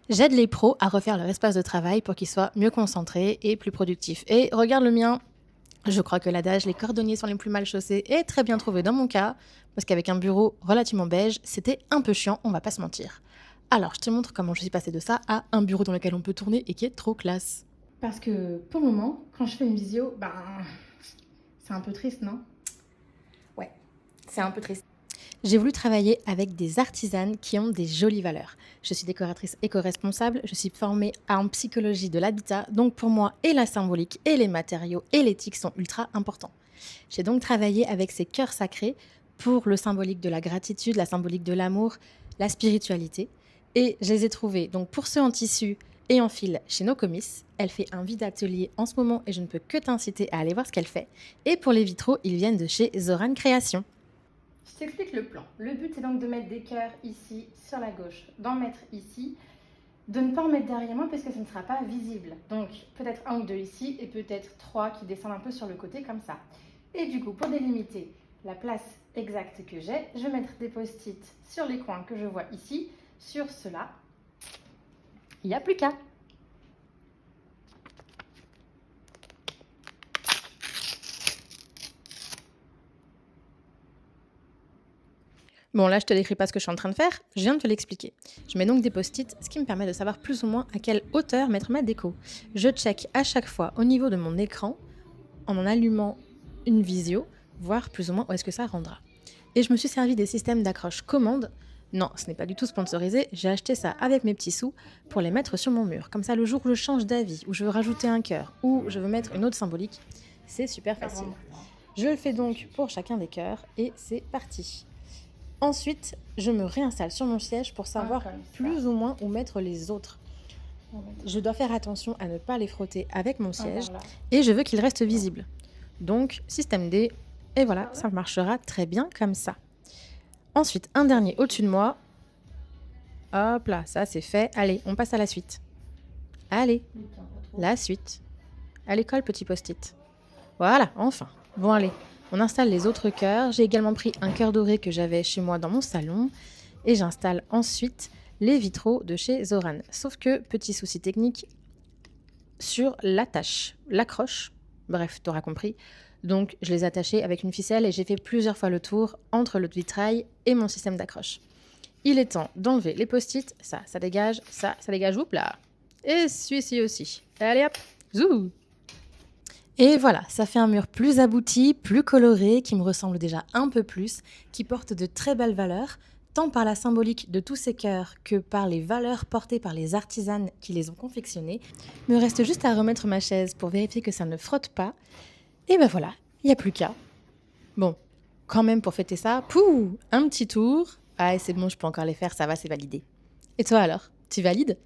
J'aide les pros à refaire leur espace de travail pour qu'ils soient mieux concentrés et plus productifs. Et regarde le mien. Je crois que l'adage «les cordonniers sont les plus mal chaussés» est très bien trouvé dans mon cas, parce qu'avec un bureau relativement beige, c'était un peu chiant, on va pas se mentir. Alors, je te montre comment je suis passée de ça à un bureau dans lequel on peut tourner et qui est trop classe. Parce que pour le moment, quand je fais une visio, c'est un peu triste, non? Ouais, c'est un peu triste. J'ai voulu travailler avec des artisanes qui ont des jolies valeurs. Je suis décoratrice éco-responsable, je suis formée en psychologie de l'habitat, donc pour moi, et la symbolique, et les matériaux, et l'éthique sont ultra importants. J'ai donc travaillé avec ces cœurs sacrés pour le symbolique de la gratitude, la symbolique de l'amour, la spiritualité. Et je les ai trouvés donc pour ceux en tissu et en fil chez Nocomis. Elle fait un vide atelier en ce moment et je ne peux que t'inciter à aller voir ce qu'elle fait. Et pour les vitraux, ils viennent de chez Zoran Création. Je t'explique le plan. Le but, c'est donc de mettre des cœurs ici, sur la gauche, d'en mettre ici, de ne pas en mettre derrière moi parce que ça ne sera pas visible. Donc, peut-être un ou deux ici et peut-être trois qui descendent un peu sur le côté comme ça. Et du coup, pour délimiter la place exacte que j'ai, je vais mettre des post-it sur les coins que je vois ici. Sur cela, il n'y a plus qu'à. Bon, là, je te décris pas ce que je suis en train de faire, je viens de te l'expliquer. Je mets donc des post-it, ce qui me permet de savoir plus ou moins à quelle hauteur mettre ma déco. Je check à chaque fois au niveau de mon écran, en allumant une visio, voir plus ou moins où est-ce que ça rendra. Et je me suis servi des systèmes d'accroche commande. Non, ce n'est pas du tout sponsorisé, j'ai acheté ça avec mes petits sous pour les mettre sur mon mur. Comme ça, le jour où je change d'avis, où je veux rajouter un cœur, ou je veux mettre une autre symbolique, c'est super facile. Je le fais donc pour chacun des cœurs et c'est parti. Ensuite, je me réinstalle sur mon siège pour savoir plus ou moins où mettre les autres. Je dois faire attention à ne pas les frotter avec mon siège et je veux qu'ils restent visibles. Donc, système D, et voilà, ça marchera très bien comme ça. Ensuite, un dernier au-dessus de moi. Hop là, ça c'est fait. Allez, on passe à la suite. Allez, la suite. À l'école, petit post-it. Voilà, enfin. Bon, allez, on installe les autres cœurs. J'ai également pris un cœur doré que j'avais chez moi dans mon salon. Et j'installe ensuite les vitraux de chez Zoran. Sauf que, petit souci technique, sur l'attache, l'accroche, bref, t'auras compris. Donc, je les ai attachés avec une ficelle et j'ai fait plusieurs fois le tour entre le vitrail et mon système d'accroche. Il est temps d'enlever les post-it. Ça dégage, ça dégage, oups là. Et celui-ci aussi. Allez hop, zou. Et voilà, ça fait un mur plus abouti, plus coloré, qui me ressemble déjà un peu plus, qui porte de très belles valeurs, tant par la symbolique de tous ces cœurs que par les valeurs portées par les artisanes qui les ont confectionnés. Me reste juste à remettre ma chaise pour vérifier que ça ne frotte pas. Et ben voilà, il n'y a plus qu'à. Bon, quand même pour fêter ça, un petit tour. Ah, c'est bon, je peux encore les faire, ça va, c'est validé. Et toi alors, tu valides ?